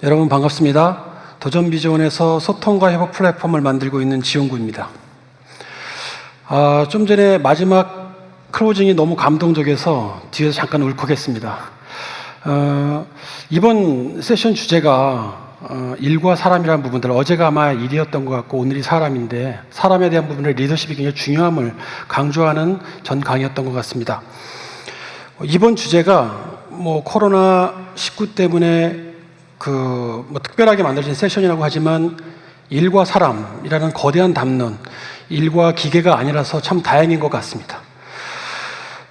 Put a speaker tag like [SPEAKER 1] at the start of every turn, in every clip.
[SPEAKER 1] 여러분 반갑습니다. 도전비전에서 소통과 협업 플랫폼을 만들고 있는 지용구입니다. 좀 전에 마지막 클로징이 너무 감동적이어서 뒤에서 잠깐 울컥했습니다. 이번 세션 주제가 일과 사람이라는 부분들, 어제가 아마 일이었던 것 같고 오늘이 사람인데 사람에 대한 부분의 리더십이 굉장히 중요함을 강조하는 전 강의였던 것 같습니다. 이번 주제가 코로나19 때문에 특별하게 만들어진 세션이라고 하지만 일과 사람이라는 거대한 담론, 일과 기계가 아니라서 참 다행인 것 같습니다.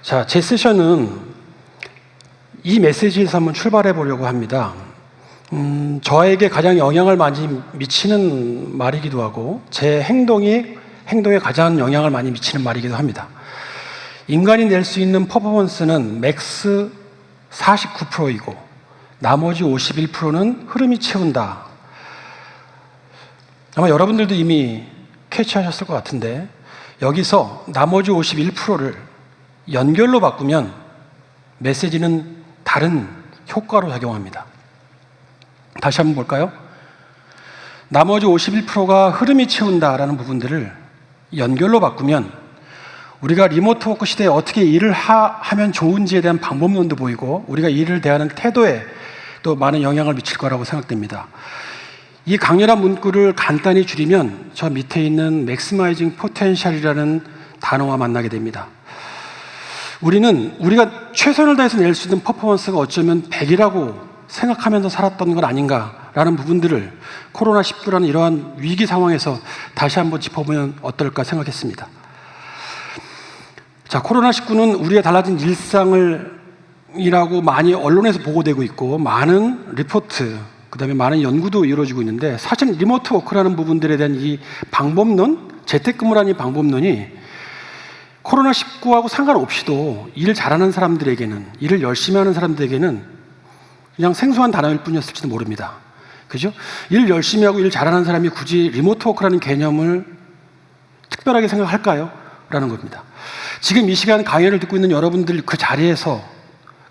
[SPEAKER 1] 자, 제 세션은 이 메시지에서 한번 출발해 보려고 합니다. 저에게 가장 영향을 많이 미치는 말이기도 하고 제 행동에 가장 영향을 많이 미치는 말이기도 합니다. 인간이 낼 수 있는 퍼포먼스는 맥스 49%이고 나머지 51%는 흐름이 채운다. 아마 여러분들도 이미 캐치하셨을 것 같은데 여기서 나머지 51%를 연결로 바꾸면 메시지는 다른 효과로 작용합니다. 다시 한번 볼까요? 나머지 51%가 흐름이 채운다라는 부분들을 연결로 바꾸면 우리가 리모트 워크 시대에 어떻게 일을 하면 좋은지에 대한 방법론도 보이고 우리가 일을 대하는 태도에 또 많은 영향을 미칠 거라고 생각됩니다. 이 강렬한 문구를 간단히 줄이면 저 밑에 있는 maximizing potential이라는 단어와 만나게 됩니다. 우리가 최선을 다해서 낼 수 있는 퍼포먼스가 어쩌면 100이라고 생각하면서 살았던 건 아닌가라는 부분들을 코로나19라는 이러한 위기 상황에서 다시 한번 짚어보면 어떨까 생각했습니다. 자, 코로나19는 우리의 달라진 일상이라고 많이 언론에서 보고되고 있고 많은 리포트, 그 다음에 많은 연구도 이루어지고 있는데 사실 리모트 워크라는 부분들에 대한 이 방법론, 재택근무라는 이 방법론이 코로나19하고 상관없이도 일을 잘하는 사람들에게는, 일을 열심히 하는 사람들에게는 그냥 생소한 단어일 뿐이었을지도 모릅니다. 그죠? 일 열심히 하고 일 잘하는 사람이 굳이 리모트 워크라는 개념을 특별하게 생각할까요? 라는 겁니다. 지금 이 시간 강연을 듣고 있는 여러분들 그 자리에서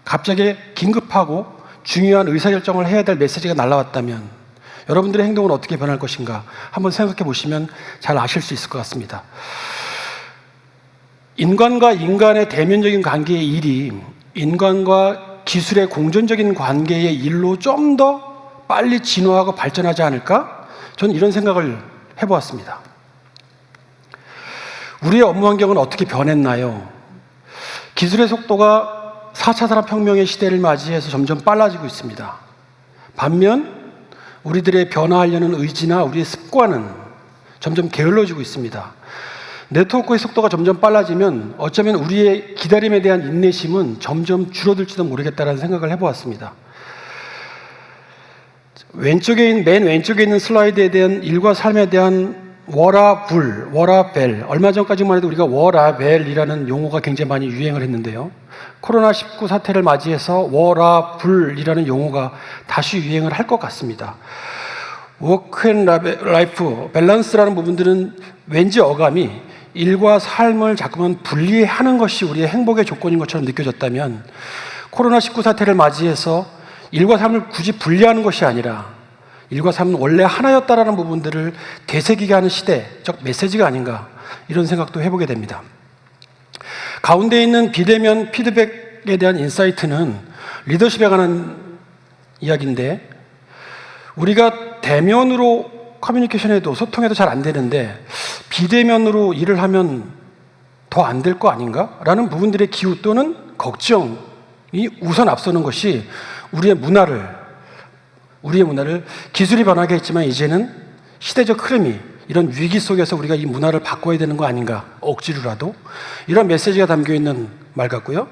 [SPEAKER 1] 갑자기 긴급하고 중요한 의사결정을 해야 될 메시지가 날라왔다면 여러분들의 행동은 어떻게 변할 것인가 한번 생각해 보시면 잘 아실 수 있을 것 같습니다. 인간과 인간의 대면적인 관계의 일이 인간과 기술의 공존적인 관계의 일로 좀 더 빨리 진화하고 발전하지 않을까? 저는 이런 생각을 해보았습니다. 우리의 업무 환경은 어떻게 변했나요? 기술의 속도가 4차 산업혁명의 시대를 맞이해서 점점 빨라지고 있습니다. 반면 우리들의 변화하려는 의지나 우리의 습관은 점점 게을러지고 있습니다. 네트워크의 속도가 점점 빨라지면 어쩌면 우리의 기다림에 대한 인내심은 점점 줄어들지도 모르겠다는 생각을 해보았습니다. 맨 왼쪽에 있는 슬라이드에 대한 일과 삶에 대한 워라불, 워라벨. 얼마 전까지만 해도 우리가 워라벨이라는 용어가 굉장히 많이 유행을 했는데요. 코로나19 사태를 맞이해서 워라불이라는 용어가 다시 유행을 할 것 같습니다. 워크 앤 라이프 밸런스라는 부분들은 왠지 어감이 일과 삶을 자꾸만 분리하는 것이 우리의 행복의 조건인 것처럼 느껴졌다면 코로나19 사태를 맞이해서 일과 삶을 굳이 분리하는 것이 아니라 일과 삶은 원래 하나였다라는 부분들을 되새기게 하는 시대적 메시지가 아닌가 이런 생각도 해보게 됩니다. 가운데 있는 비대면 피드백에 대한 인사이트는 리더십에 관한 이야기인데 우리가 대면으로 커뮤니케이션에도 소통해도 잘 안 되는데 비대면으로 일을 하면 더 안 될 거 아닌가? 라는 부분들의 기우 또는 걱정이 우선 앞서는 것이 우리의 문화를 기술이 변하게 했지만 이제는 시대적 흐름이 이런 위기 속에서 우리가 이 문화를 바꿔야 되는 거 아닌가 억지로라도 이런 메시지가 담겨있는 말 같고요.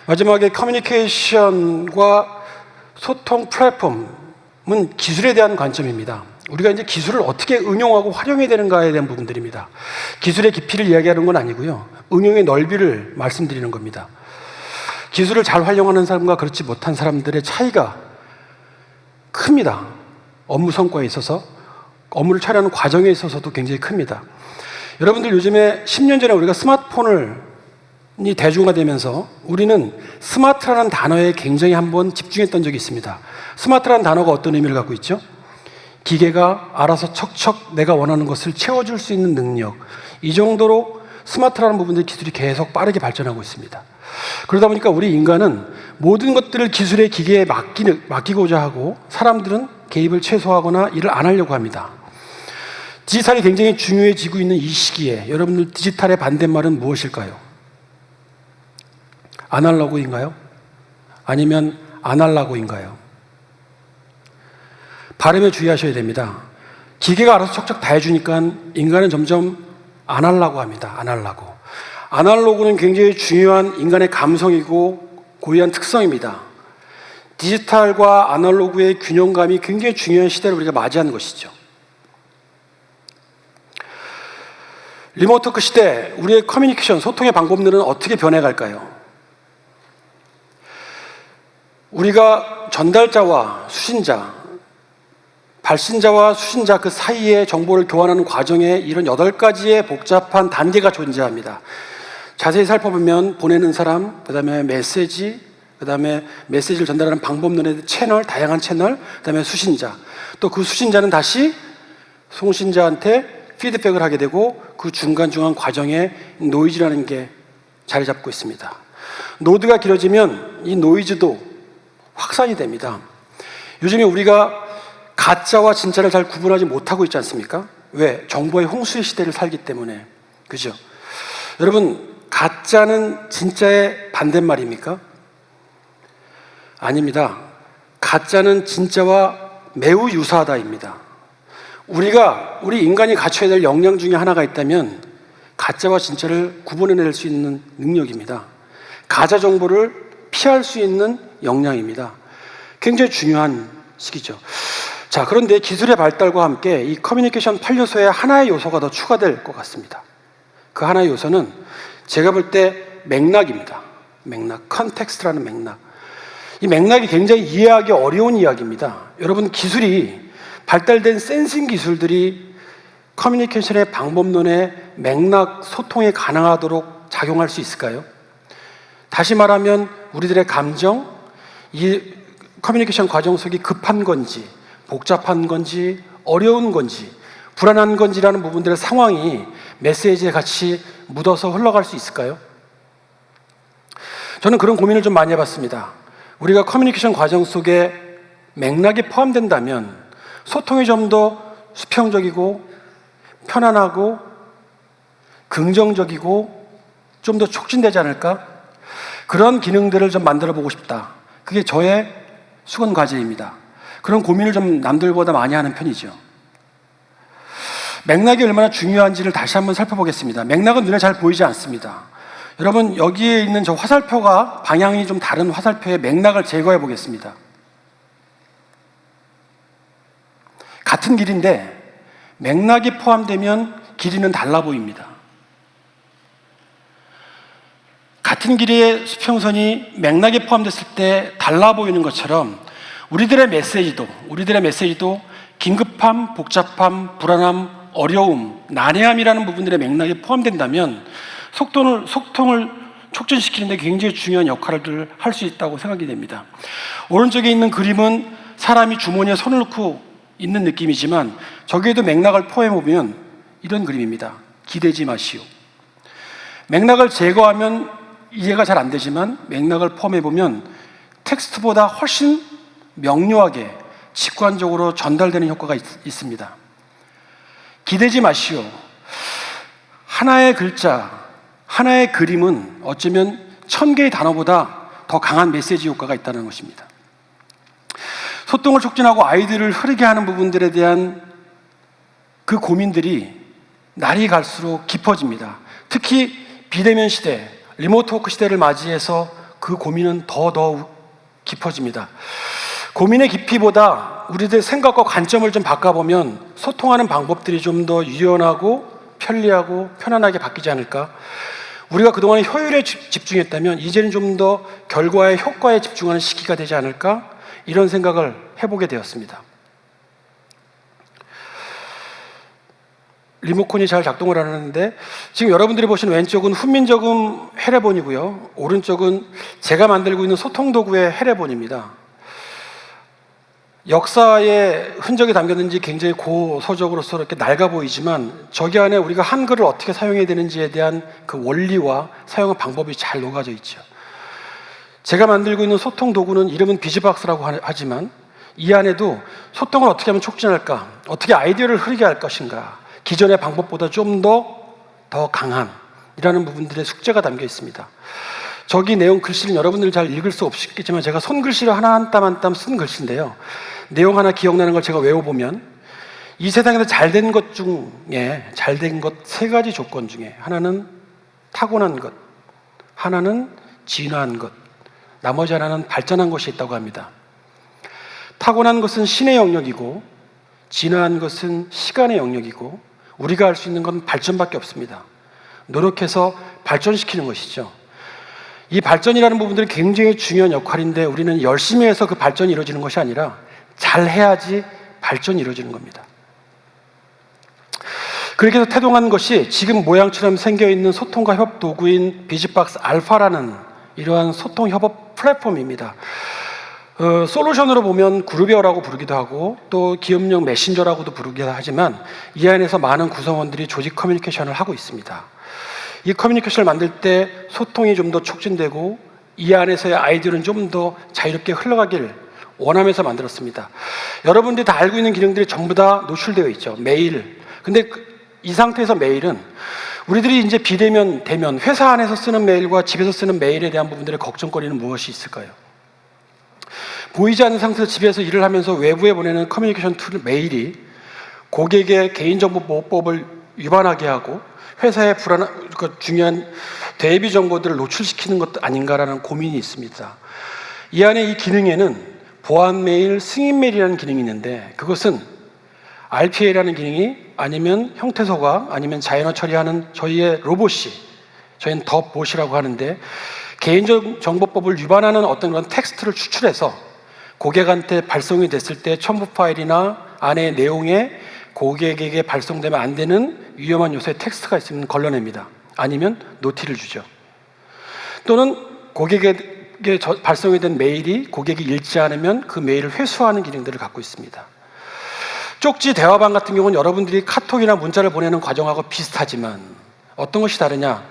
[SPEAKER 1] 마지막에 커뮤니케이션과 소통 플랫폼은 기술에 대한 관점입니다. 우리가 이제 기술을 어떻게 응용하고 활용해야 되는가에 대한 부분들입니다. 기술의 깊이를 이야기하는 건 아니고요. 응용의 넓이를 말씀드리는 겁니다. 기술을 잘 활용하는 사람과 그렇지 못한 사람들의 차이가 큽니다. 업무 성과에 있어서, 업무를 처리하는 과정에 있어서도 굉장히 큽니다. 여러분들 요즘에 10년 전에 우리가 스마트폰을 대중화되면서 우리는 스마트라는 단어에 굉장히 한번 집중했던 적이 있습니다. 스마트라는 단어가 어떤 의미를 갖고 있죠? 기계가 알아서 척척 내가 원하는 것을 채워줄 수 있는 능력. 이 정도로 스마트라는 부분들 기술이 계속 빠르게 발전하고 있습니다. 그러다 보니까 우리 인간은 모든 것들을 기술의 기계에 맡기고자 하고 사람들은 개입을 최소화하거나 일을 안 하려고 합니다. 디지털이 굉장히 중요해지고 있는 이 시기에 여러분들 디지털의 반대말은 무엇일까요? 아날로그인가요? 아니면 아날라고인가요? 발음에 주의하셔야 됩니다. 기계가 알아서 척척 다 해주니까 인간은 점점 안 하려고 합니다. 안 하려고. 아날로그는 굉장히 중요한 인간의 감성이고 고유한 특성입니다. 디지털과 아날로그의 균형감이 굉장히 중요한 시대를 우리가 맞이하는 것이죠. 리모트워크 시대, 우리의 커뮤니케이션, 소통의 방법들은 어떻게 변해갈까요? 우리가 전달자와 수신자, 발신자와 수신자 그 사이에 정보를 교환하는 과정에 이런 8가지의 복잡한 단계가 존재합니다. 자세히 살펴보면 보내는 사람, 그 다음에 메시지, 그 다음에 메시지를 전달하는 방법론의 채널, 다양한 채널, 그 다음에 수신자. 또 그 수신자는 다시 송신자한테 피드백을 하게 되고 그 중간중간 과정에 노이즈라는 게 자리 잡고 있습니다. 노드가 길어지면 이 노이즈도 확산이 됩니다. 요즘에 우리가 가짜와 진짜를 잘 구분하지 못하고 있지 않습니까? 왜? 정보의 홍수의 시대를 살기 때문에. 그죠? 여러분, 가짜는 진짜의 반대말입니까? 아닙니다. 가짜는 진짜와 매우 유사하다입니다. 우리 인간이 갖춰야 될 역량 중에 하나가 있다면 가짜와 진짜를 구분해낼 수 있는 능력입니다. 가짜 정보를 피할 수 있는 역량입니다. 굉장히 중요한 시기죠. 자, 그런데 기술의 발달과 함께 이 커뮤니케이션 8요소에 하나의 요소가 더 추가될 것 같습니다. 그 하나의 요소는 제가 볼 때 맥락입니다. 맥락, 컨텍스트라는 맥락. 이 맥락이 굉장히 이해하기 어려운 이야기입니다. 여러분, 기술이 발달된 센싱 기술들이 커뮤니케이션의 방법론에 맥락, 소통이 가능하도록 작용할 수 있을까요? 다시 말하면 우리들의 감정, 이 커뮤니케이션 과정 속이 급한 건지, 복잡한 건지, 어려운 건지, 불안한 건지라는 부분들의 상황이 메시지에 같이 묻어서 흘러갈 수 있을까요? 저는 그런 고민을 좀 많이 해봤습니다. 우리가 커뮤니케이션 과정 속에 맥락이 포함된다면 소통이 좀 더 수평적이고 편안하고 긍정적이고 좀 더 촉진되지 않을까? 그런 기능들을 좀 만들어 보고 싶다. 그게 저의 수건 과제입니다. 그런 고민을 좀 남들보다 많이 하는 편이죠. 맥락이 얼마나 중요한지를 다시 한번 살펴보겠습니다. 맥락은 눈에 잘 보이지 않습니다. 여러분, 여기에 있는 저 화살표가 방향이 좀 다른 화살표의 맥락을 제거해 보겠습니다. 같은 길인데 맥락이 포함되면 길이는 달라 보입니다. 같은 길이의 수평선이 맥락이 포함됐을 때 달라 보이는 것처럼 우리들의 메시지도 긴급함, 복잡함, 불안함, 어려움, 난해함이라는 부분들의 맥락이 포함된다면 소통을 촉진시키는 데 굉장히 중요한 역할을 할 수 있다고 생각이 됩니다. 오른쪽에 있는 그림은 사람이 주머니에 손을 넣고 있는 느낌이지만 저기에도 맥락을 포함해보면 이런 그림입니다. 기대지 마시오. 맥락을 제거하면 이해가 잘 안 되지만 맥락을 포함해보면 텍스트보다 훨씬 명료하게 직관적으로 전달되는 효과가 있습니다. 기대지 마시오. 하나의 글자, 하나의 그림은 어쩌면 1000개의 단어보다 더 강한 메시지 효과가 있다는 것입니다. 소통을 촉진하고 아이들을 흐르게 하는 부분들에 대한 그 고민들이 날이 갈수록 깊어집니다. 특히 비대면 시대, 리모트워크 시대를 맞이해서 그 고민은 더더욱 깊어집니다. 고민의 깊이보다 우리들 생각과 관점을 좀 바꿔보면 소통하는 방법들이 좀 더 유연하고 편리하고 편안하게 바뀌지 않을까? 우리가 그동안 효율에 집중했다면 이제는 좀 더 결과의 효과에 집중하는 시기가 되지 않을까? 이런 생각을 해보게 되었습니다. 리모컨이 잘 작동을 하는데 지금 여러분들이 보시는 왼쪽은 훈민저금 해례본이고요. 오른쪽은 제가 만들고 있는 소통도구의 해례본입니다. 역사의 흔적이 담겼는지 굉장히 고서적으로서 이렇게 낡아 보이지만 저기 안에 우리가 한글을 어떻게 사용해야 되는지에 대한 그 원리와 사용 방법이 잘 녹아져 있죠. 제가 만들고 있는 소통도구는 이름은 비즈박스라고 하지만 이 안에도 소통을 어떻게 하면 촉진할까, 어떻게 아이디어를 흐르게 할 것인가, 기존의 방법보다 좀 더 강한 이라는 부분들의 숙제가 담겨 있습니다. 저기 내용 글씨는 여러분들 잘 읽을 수 없겠지만 제가 손글씨로 하나 한 땀 한 땀 쓴 글씨인데요. 내용 하나 기억나는 걸 제가 외워보면 이 세상에서 잘된 것 중에 잘된 것 세 가지 조건 중에 하나는 타고난 것, 하나는 진화한 것, 나머지 하나는 발전한 것이 있다고 합니다. 타고난 것은 신의 영역이고 진화한 것은 시간의 영역이고 우리가 할 수 있는 건 발전밖에 없습니다. 노력해서 발전시키는 것이죠. 이 발전이라는 부분들이 굉장히 중요한 역할인데 우리는 열심히 해서 그 발전이 이루어지는 것이 아니라 잘해야지 발전이 이루어지는 겁니다. 그렇게 해서 태동한 것이 지금 모양처럼 생겨있는 소통과 협업 도구인 비즈박스 알파라는 이러한 소통 협업 플랫폼입니다. 솔루션으로 보면 그룹웨어라고 부르기도 하고 또 기업용 메신저라고도 부르기도 하지만 이 안에서 많은 구성원들이 조직 커뮤니케이션을 하고 있습니다. 이 커뮤니케이션을 만들 때 소통이 좀 더 촉진되고 이 안에서의 아이디어는 좀 더 자유롭게 흘러가길 원하면서 만들었습니다. 여러분들이 다 알고 있는 기능들이 전부 다 노출되어 있죠. 메일. 근데 이 상태에서 메일은 우리들이 이제 비대면, 대면, 회사 안에서 쓰는 메일과 집에서 쓰는 메일에 대한 부분들의 걱정거리는 무엇이 있을까요? 보이지 않는 상태에서 집에서 일을 하면서 외부에 보내는 커뮤니케이션 툴 메일이 고객의 개인정보보호법을 위반하게 하고 회사의 중요한 대비 정보들을 노출시키는 것 아닌가라는 고민이 있습니다. 이 안에 이 기능에는 보안 메일, 승인 메일이라는 기능이 있는데 그것은 RPA라는 기능이 아니면 형태소가 아니면 자연어 처리하는 저희의 로봇이 저희는 덧봇이라고 하는데 개인정보법을 위반하는 어떤 그런 텍스트를 추출해서 고객한테 발송이 됐을 때 첨부 파일이나 안의 내용에 고객에게 발송되면 안 되는 위험한 요소의 텍스트가 있으면 걸러냅니다. 아니면 노티를 주죠. 또는 고객에게 발송이 된 메일이 고객이 읽지 않으면 그 메일을 회수하는 기능들을 갖고 있습니다. 쪽지 대화방 같은 경우는 여러분들이 카톡이나 문자를 보내는 과정하고 비슷하지만 어떤 것이 다르냐?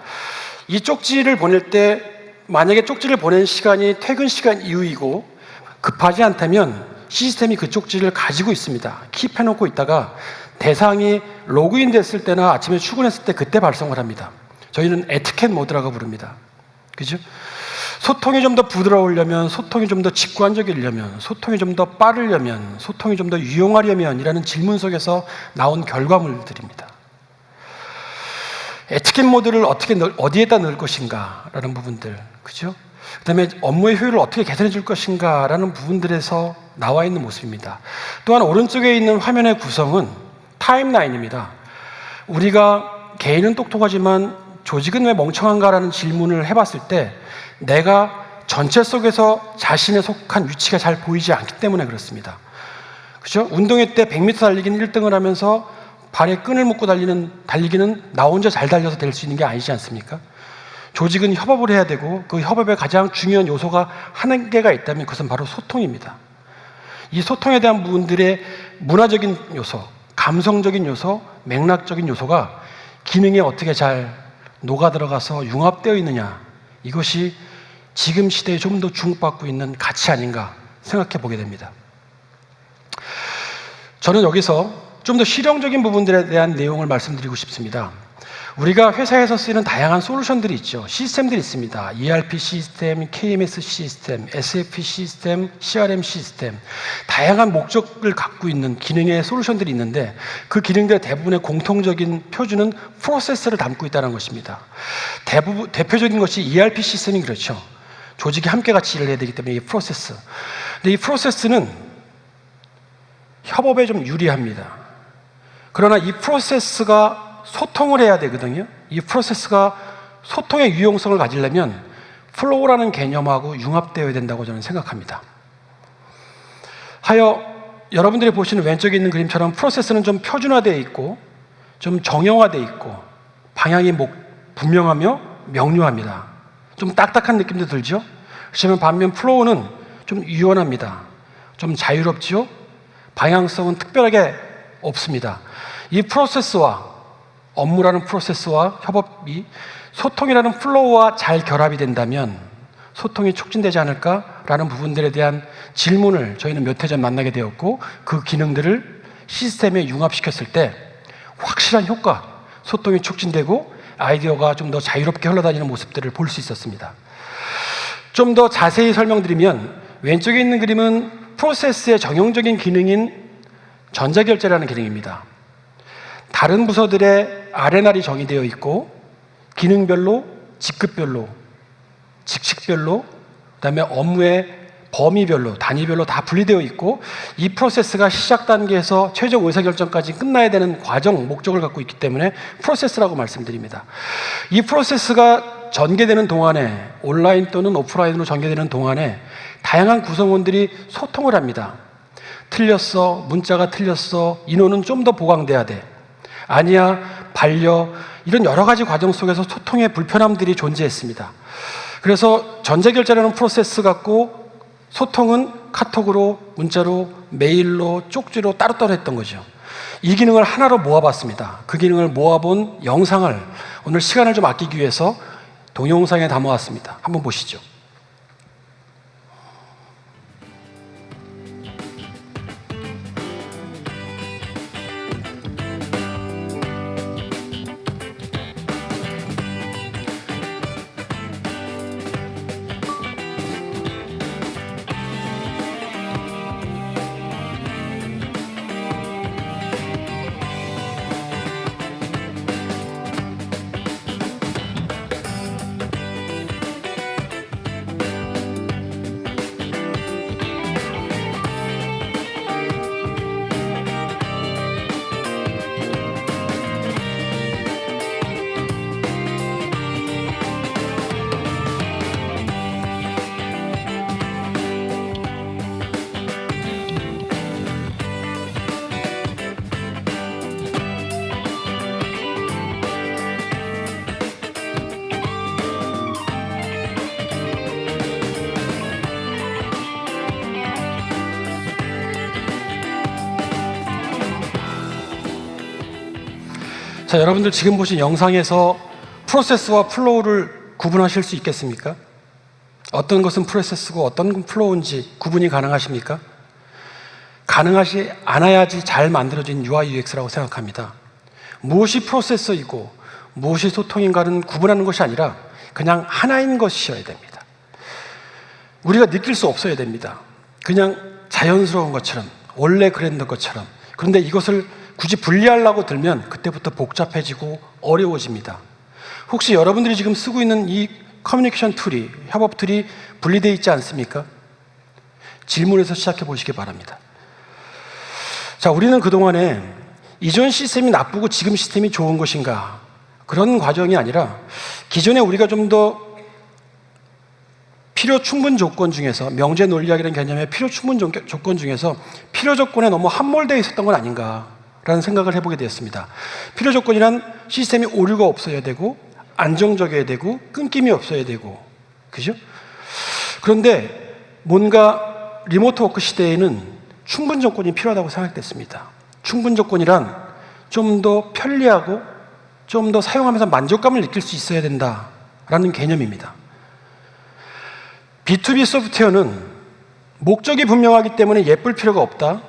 [SPEAKER 1] 이 쪽지를 보낼 때 만약에 쪽지를 보낸 시간이 퇴근 시간 이후이고 급하지 않다면 시스템이 그 쪽지를 가지고 있습니다. 킵해놓고 있다가 대상이 로그인 됐을 때나 아침에 출근했을 때 그때 발송을 합니다. 저희는 에티켓 모드라고 부릅니다. 그죠? 소통이 좀 더 부드러우려면, 소통이 좀 더 직관적이려면, 소통이 좀 더 빠르려면, 소통이 좀 더 유용하려면 이라는 질문 속에서 나온 결과물들입니다. 에티켓 모드를 어디에다 넣을 것인가 라는 부분들, 그죠? 그 다음에 업무의 효율을 어떻게 개선해 줄 것인가 라는 부분들에서 나와 있는 모습입니다. 또한 오른쪽에 있는 화면의 구성은 타임라인입니다. 우리가 개인은 똑똑하지만 조직은 왜 멍청한가 라는 질문을 해봤을 때 내가 전체 속에서 자신에 속한 위치가 잘 보이지 않기 때문에 그렇습니다. 그죠? 운동회 때 100m 달리기는 1등을 하면서 발에 끈을 묶고 달리기는 나 혼자 잘 달려서 될 수 있는 게 아니지 않습니까? 조직은 협업을 해야 되고 그 협업의 가장 중요한 요소가 한 개가 있다면 그것은 바로 소통입니다. 이 소통에 대한 부분들의 문화적인 요소, 감성적인 요소, 맥락적인 요소가 기능에 어떻게 잘 녹아들어가서 융합되어 있느냐, 이것이 지금 시대에 좀 더 주목받고 있는 가치 아닌가 생각해 보게 됩니다. 저는 여기서 좀 더 실용적인 부분들에 대한 내용을 말씀드리고 싶습니다. 우리가 회사에서 쓰는 다양한 솔루션들이 있죠. 시스템들이 있습니다. ERP 시스템, KMS 시스템, SAP 시스템, CRM 시스템, 다양한 목적을 갖고 있는 기능의 솔루션들이 있는데 그 기능들의 대부분의 공통적인 표준은 프로세스를 담고 있다는 것입니다. 대표적인 것이 ERP 시스템이 그렇죠. 조직이 함께 같이 일을 해야 되기 때문에 이 프로세스. 근데 이 프로세스는 협업에 좀 유리합니다. 그러나 이 프로세스가 소통을 해야 되거든요. 이 프로세스가 소통의 유용성을 가지려면 플로우라는 개념하고 융합되어야 된다고 저는 생각합니다. 하여 여러분들이 보시는 왼쪽에 있는 그림처럼 프로세스는 좀 표준화되어 있고 좀 정형화되어 있고 방향이 분명하며 명료합니다. 좀 딱딱한 느낌도 들죠? 그렇지만 반면 플로우는 좀 유연합니다. 좀 자유롭죠? 방향성은 특별하게 없습니다. 이 프로세스와 업무라는 프로세스와 협업이 소통이라는 플로우와 잘 결합이 된다면 소통이 촉진되지 않을까라는 부분들에 대한 질문을 저희는 몇 해 전 만나게 되었고, 그 기능들을 시스템에 융합시켰을 때 확실한 효과, 소통이 촉진되고 아이디어가 좀 더 자유롭게 흘러다니는 모습들을 볼 수 있었습니다. 좀 더 자세히 설명드리면, 왼쪽에 있는 그림은 프로세스의 정형적인 기능인 전자결제라는 기능입니다. 다른 부서들의 R&R이 정의되어 있고 기능별로, 직급별로, 직책별로, 그다음에 업무의 범위별로, 단위별로 다 분리되어 있고, 이 프로세스가 시작 단계에서 최종 의사결정까지 끝나야 되는 과정, 목적을 갖고 있기 때문에 프로세스라고 말씀드립니다. 이 프로세스가 전개되는 동안에, 온라인 또는 오프라인으로 전개되는 동안에 다양한 구성원들이 소통을 합니다. 틀렸어, 문자가 틀렸어, 인원은 좀 더 보강돼야 돼, 아니야, 반려, 이런 여러 가지 과정 속에서 소통의 불편함들이 존재했습니다. 그래서 전자결제라는 프로세스 갖고 소통은 카톡으로, 문자로, 메일로, 쪽지로 따로따로 했던 거죠. 이 기능을 하나로 모아봤습니다. 그 기능을 모아본 영상을 오늘 시간을 좀 아끼기 위해서 동영상에 담아왔습니다. 한번 보시죠. 자, 여러분들 지금 보신 영상에서 프로세스와 플로우를 구분하실 수 있겠습니까? 어떤 것은 프로세스고 어떤 건 플로우인지 구분이 가능하십니까? 가능하지 않아야지 잘 만들어진 UI UX라고 생각합니다. 무엇이 프로세서이고 무엇이 소통인가는 구분하는 것이 아니라 그냥 하나인 것이어야 됩니다. 우리가 느낄 수 없어야 됩니다. 그냥 자연스러운 것처럼, 원래 그랬던 것처럼. 그런데 이것을 굳이 분리하려고 들면 그때부터 복잡해지고 어려워집니다. 혹시 여러분들이 지금 쓰고 있는 이 커뮤니케이션 툴이, 협업 툴이 분리되어 있지 않습니까? 질문에서 시작해 보시기 바랍니다. 자, 우리는 그동안에 이전 시스템이 나쁘고 지금 시스템이 좋은 것인가, 그런 과정이 아니라 기존에 우리가 좀 더 필요 충분 조건 중에서, 명제 논리학이라는 개념의 필요 충분 조건 중에서 필요 조건에 너무 함몰되어 있었던 건 아닌가라는 생각을 해보게 되었습니다. 필요 조건이란 시스템이 오류가 없어야 되고 안정적이어야 되고 끊김이 없어야 되고, 그죠? 그런데 뭔가 리모트 워크 시대에는 충분 조건이 필요하다고 생각됐습니다. 충분 조건이란 좀 더 편리하고 좀 더 사용하면서 만족감을 느낄 수 있어야 된다라는 개념입니다. B2B 소프트웨어는 목적이 분명하기 때문에 예쁠 필요가 없다,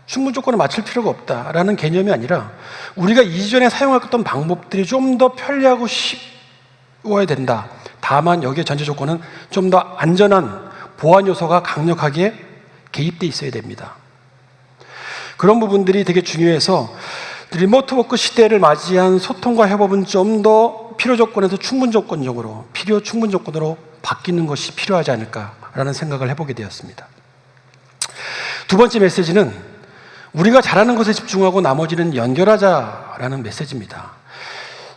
[SPEAKER 1] 충분 조건을 맞출 필요가 없다라는 개념이 아니라 우리가 이전에 사용했던 방법들이 좀 더 편리하고 쉬워야 된다. 다만 여기에 전제 조건은 좀 더 안전한 보안 요소가 강력하게 개입되어 있어야 됩니다. 그런 부분들이 되게 중요해서 리모트 워크 시대를 맞이한 소통과 협업은 좀 더 필요 조건에서 충분 조건적으로, 필요 충분 조건으로 바뀌는 것이 필요하지 않을까라는 생각을 해보게 되었습니다. 두 번째 메시지는 우리가 잘하는 것에 집중하고 나머지는 연결하자라는 메시지입니다.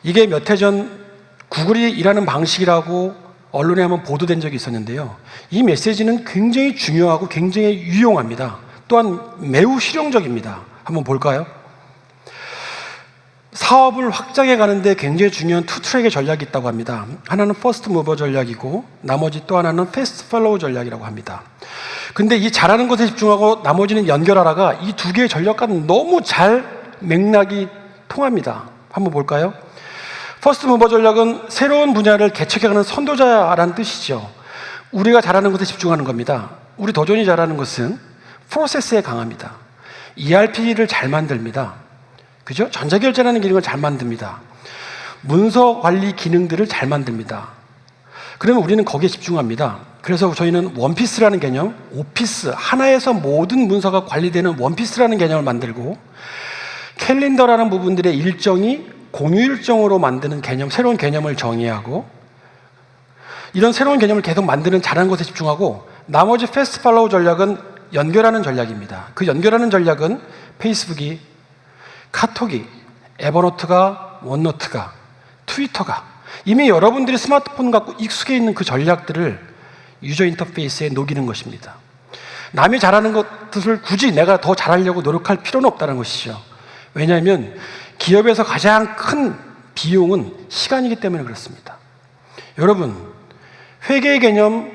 [SPEAKER 1] 이게 몇 해 전 구글이 일하는 방식이라고 언론에 한번 보도된 적이 있었는데요. 이 메시지는 굉장히 중요하고 굉장히 유용합니다. 또한 매우 실용적입니다. 한번 볼까요? 사업을 확장해 가는데 굉장히 중요한 투 트랙의 전략이 있다고 합니다. 하나는 퍼스트 무버 전략이고 나머지 또 하나는 패스트 팔로우 전략이라고 합니다. 근데 이 잘하는 것에 집중하고 나머지는 연결하라가 이 두 개의 전략과는 너무 잘 맥락이 통합니다. 한번 볼까요? 퍼스트 무버 전략은 새로운 분야를 개척해가는 선도자라는 뜻이죠. 우리가 잘하는 것에 집중하는 겁니다. 우리 도전이 잘하는 것은 프로세스에 강합니다. ERP를 잘 만듭니다. 그죠? 전자결제라는 기능을 잘 만듭니다. 문서 관리 기능들을 잘 만듭니다. 그러면 우리는 거기에 집중합니다. 그래서 저희는 원피스라는 개념, 오피스, 하나에서 모든 문서가 관리되는 원피스라는 개념을 만들고 캘린더라는 부분들의 일정이 공유 일정으로 만드는 개념, 새로운 개념을 정의하고 이런 새로운 개념을 계속 만드는 잘하는 것에 집중하고 나머지 패스트 팔로우 전략은 연결하는 전략입니다. 그 연결하는 전략은 페이스북이, 카톡이, 에버노트가, 원노트가, 트위터가 이미 여러분들이 스마트폰 갖고 익숙해 있는 그 전략들을 유저 인터페이스에 녹이는 것입니다. 남이 잘하는 것을 굳이 내가 더 잘하려고 노력할 필요는 없다는 것이죠. 왜냐하면 기업에서 가장 큰 비용은 시간이기 때문에 그렇습니다. 여러분, 회계의 개념,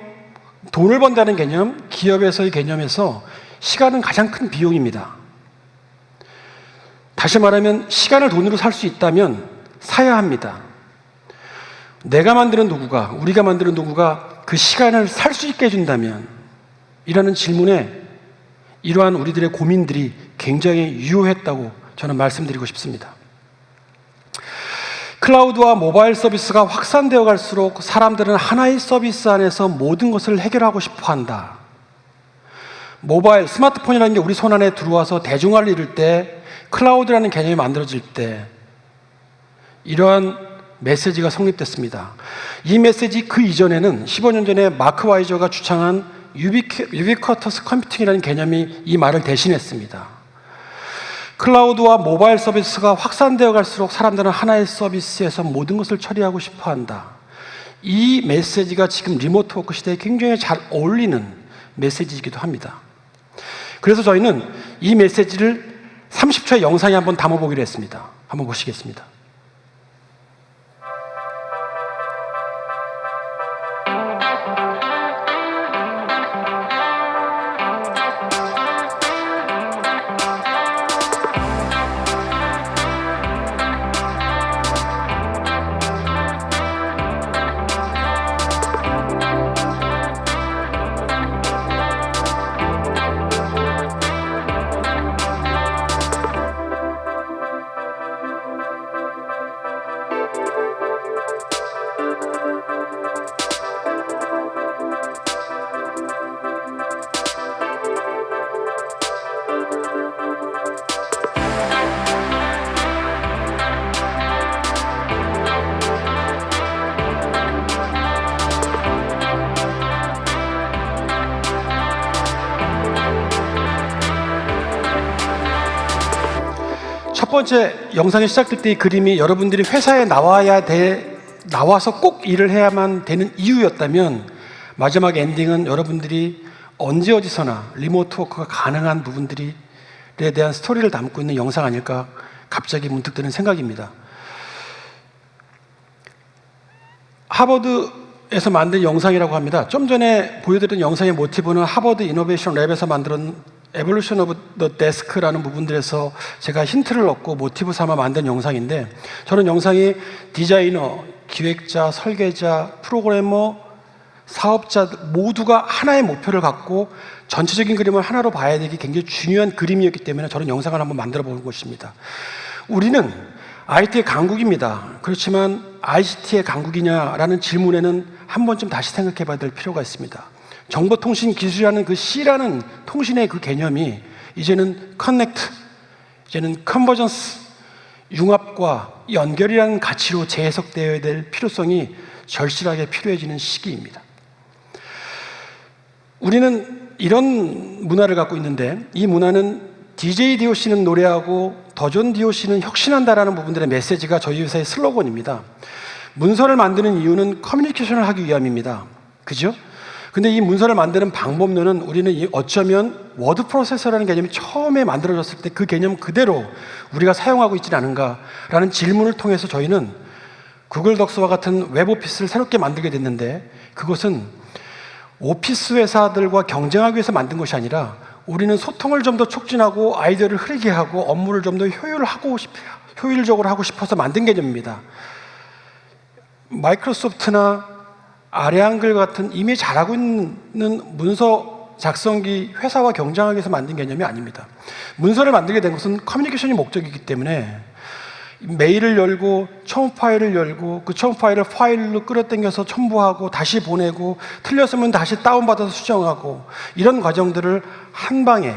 [SPEAKER 1] 돈을 번다는 개념, 기업에서의 개념에서 시간은 가장 큰 비용입니다. 다시 말하면 시간을 돈으로 살 수 있다면 사야 합니다. 내가 만드는 도구가, 우리가 만드는 도구가 그 시간을 살 수 있게 해준다면 이라는 질문에 이러한 우리들의 고민들이 굉장히 유효했다고 저는 말씀드리고 싶습니다. 클라우드와 모바일 서비스가 확산되어 갈수록 사람들은 하나의 서비스 안에서 모든 것을 해결하고 싶어 한다. 모바일, 스마트폰이라는 게 우리 손 안에 들어와서 대중화를 이룰 때 클라우드라는 개념이 만들어질 때 이러한 메시지가 성립됐습니다. 이 메시지 그 이전에는 15년 전에 마크 와이저가 주창한 유비쿼터스 컴퓨팅이라는 개념이 이 말을 대신했습니다. 클라우드와 모바일 서비스가 확산되어 갈수록 사람들은 하나의 서비스에서 모든 것을 처리하고 싶어 한다. 이 메시지가 지금 리모트 워크 시대에 굉장히 잘 어울리는 메시지이기도 합니다. 그래서 저희는 이 메시지를 30초의 영상에 한번 담아보기로 했습니다. 한번 보시겠습니다. 첫 번째 영상이 시작될 때 이 그림이 여러분들이 회사에 나와서 꼭 일을 해야만 되는 이유였다면 마지막 엔딩은 여러분들이 언제 어디서나 리모트 워크가 가능한 부분들에 대한 스토리를 담고 있는 영상 아닐까 갑자기 문득 드는 생각입니다. 하버드에서 만든 영상이라고 합니다. 좀 전에 보여드린 영상의 모티브는 하버드 이노베이션 랩에서 만든 에볼루션 오브 더 데스크라는 부분들에서 제가 힌트를 얻고 모티브 삼아 만든 영상인데 저는 영상이 디자이너, 기획자, 설계자, 프로그래머, 사업자 모두가 하나의 목표를 갖고 전체적인 그림을 하나로 봐야 되기 굉장히 중요한 그림이었기 때문에 저는 영상을 한번 만들어 본 것입니다. 우리는 IT의 강국입니다. 그렇지만 ICT의 강국이냐라는 질문에는 한 번쯤 다시 생각해 봐야 될 필요가 있습니다. 정보통신 기술이라는 그 C라는 통신의 그 개념이 이제는 커넥트, 이제는 컨버전스, 융합과 연결이라는 가치로 재해석되어야 될 필요성이 절실하게 필요해지는 시기입니다. 우리는 이런 문화를 갖고 있는데 이 문화는 DJ DOC는 노래하고 더존 DOC는 혁신한다라는 부분들의 메시지가 저희 회사의 슬로건입니다. 문서를 만드는 이유는 커뮤니케이션을 하기 위함입니다. 그죠? 근데 이 문서를 만드는 방법론은 우리는 어쩌면 워드 프로세서라는 개념이 처음에 만들어졌을 때 그 개념 그대로 우리가 사용하고 있지는 않은가라는 질문을 통해서 저희는 구글 덕스와 같은 웹 오피스를 새롭게 만들게 됐는데, 그것은 오피스 회사들과 경쟁하기 위해서 만든 것이 아니라 우리는 소통을 좀 더 촉진하고 아이디어를 흐르게 하고 업무를 좀 더 효율적으로 하고 싶어서 만든 개념입니다. 마이크로소프트나 아레한글 같은 이미 잘하고 있는 문서 작성기 회사와 경쟁하기 위해서 만든 개념이 아닙니다. 문서를 만들게 된 것은 커뮤니케이션이 목적이기 때문에 메일을 열고 첨부 파일을 열고 그 첨부 파일을 파일로 끌어당겨서 첨부하고 다시 보내고 틀렸으면 다시 다운받아서 수정하고, 이런 과정들을 한 방에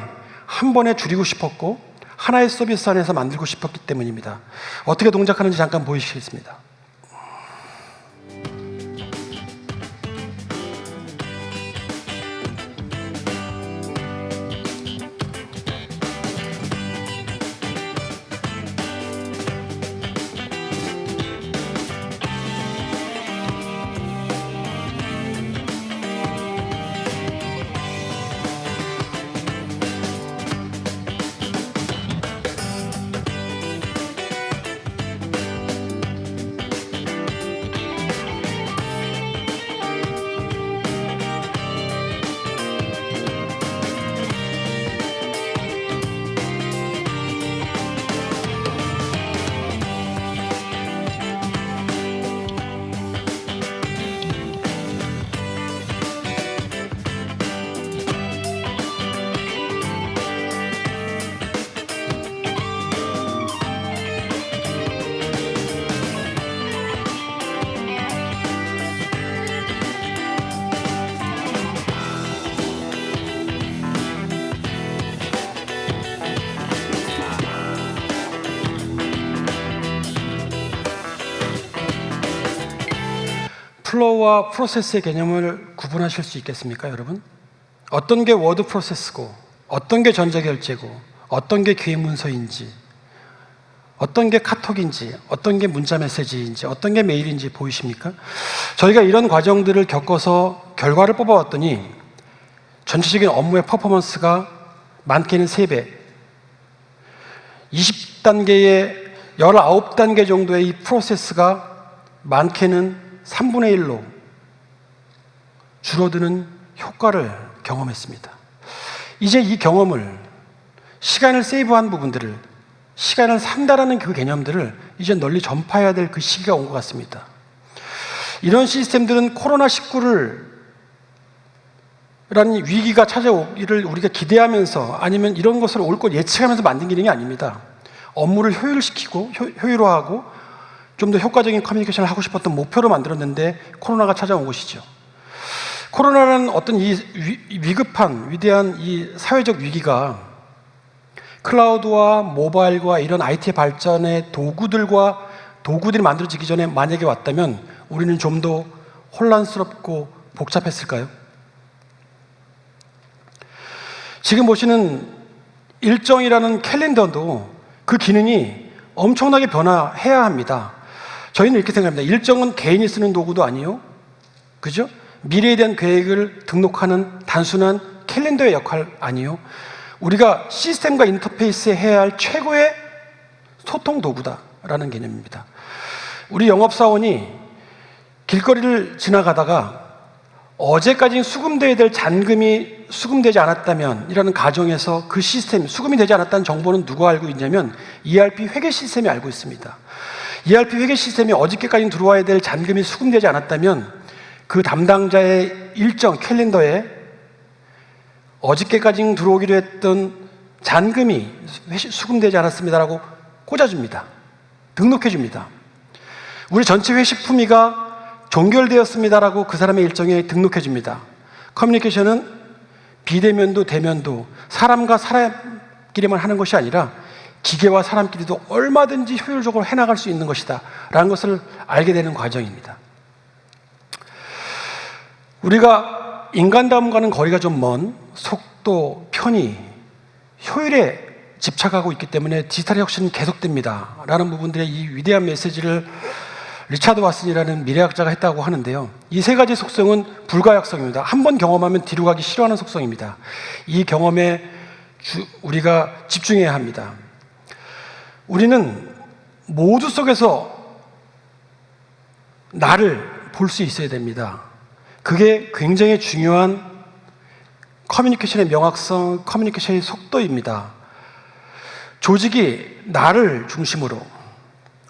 [SPEAKER 1] 한 번에 줄이고 싶었고 하나의 서비스 안에서 만들고 싶었기 때문입니다. 어떻게 동작하는지 잠깐 보여주시겠습니다. 플로우와 프로세스의 개념을 구분하실 수 있겠습니까, 여러분? 어떤 게 워드 프로세스고, 어떤 게 전자결제고, 어떤 게 기획 문서인지, 어떤 게 카톡인지, 어떤 게 문자 메시지인지, 어떤 게 메일인지 보이십니까? 저희가 이런 과정들을 겪어서 결과를 뽑아왔더니 전체적인 업무의 퍼포먼스가 많게는 3배, 20단계의 19단계 정도의 이 프로세스가 많게는 3분의 1로 줄어드는 효과를 경험했습니다. 이제 이 경험을, 시간을 세이브한 부분들을, 시간을 산다라는 그 개념들을 이제 널리 전파해야 될 그 시기가 온 것 같습니다. 이런 시스템들은 코로나19를 라는 위기가 찾아오기를 우리가 기대하면서, 아니면 이런 것을 올 것 예측하면서 만든 기능이 아닙니다. 업무를 효율시키고 효율화하고 좀 더 효과적인 커뮤니케이션을 하고 싶었던 목표로 만들었는데 코로나가 찾아온 것이죠. 코로나라는 어떤 이 위급한 위대한 이 사회적 위기가 클라우드와 모바일과 이런 IT 발전의 도구들이 만들어지기 전에 만약에 왔다면 우리는 좀 더 혼란스럽고 복잡했을까요? 지금 보시는 일정이라는 캘린더도 그 기능이 엄청나게 변화해야 합니다. 저희는 이렇게 생각합니다. 일정은 개인이 쓰는 도구도 아니요, 그죠? 미래에 대한 계획을 등록하는 단순한 캘린더의 역할 아니요, 우리가 시스템과 인터페이스에 해야 할 최고의 소통 도구다라는 개념입니다. 우리 영업사원이 길거리를 지나가다가 어제까지 수금돼야 될 잔금이 수금되지 않았다면, 이라는 가정에서 그 시스템, 수금이 되지 않았다는 정보는 누가 알고 있냐면 ERP 회계 시스템이 알고 있습니다. ERP 회계 시스템이 어저께까지 들어와야 될 잔금이 수금되지 않았다면 그 담당자의 일정 캘린더에 어저께까지 들어오기로 했던 잔금이 수금되지 않았습니다라고 꽂아줍니다. 등록해줍니다. 우리 전체 회식 품위가 종결되었습니다라고 그 사람의 일정에 등록해줍니다. 커뮤니케이션은 비대면도 대면도 사람과 사람끼리만 하는 것이 아니라 기계와 사람끼리도 얼마든지 효율적으로 해나갈 수 있는 것이다 라는 것을 알게 되는 과정입니다. 우리가 인간다움과는 거리가 좀 먼 속도, 편의, 효율에 집착하고 있기 때문에 디지털 혁신은 계속됩니다 라는 부분들의 이 위대한 메시지를 리차드 왓슨이라는 미래학자가 했다고 하는데요. 이 세 가지 속성은 불가역성입니다. 한 번 경험하면 뒤로 가기 싫어하는 속성입니다. 이 경험에 우리가 집중해야 합니다. 우리는 모두 속에서 나를 볼 수 있어야 됩니다. 그게 굉장히 중요한 커뮤니케이션의 명확성, 커뮤니케이션의 속도입니다. 조직이 나를 중심으로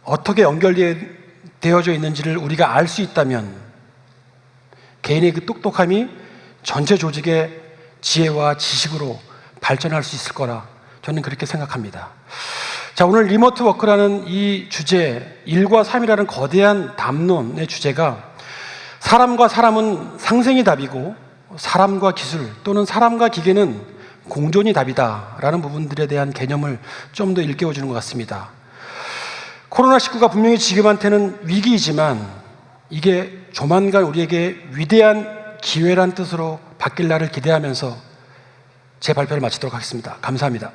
[SPEAKER 1] 어떻게 연결되어져 있는지를 우리가 알 수 있다면 개인의 그 똑똑함이 전체 조직의 지혜와 지식으로 발전할 수 있을 거라 저는 그렇게 생각합니다. 자, 오늘 리모트 워크라는 이 주제, 1과 3이라는 거대한 담론의 주제가 사람과 사람은 상생이 답이고 사람과 기술 또는 사람과 기계는 공존이 답이다라는 부분들에 대한 개념을 좀 더 일깨워주는 것 같습니다. 코로나19가 분명히 지금한테는 위기이지만 이게 조만간 우리에게 위대한 기회란 뜻으로 바뀔 날을 기대하면서 제 발표를 마치도록 하겠습니다. 감사합니다.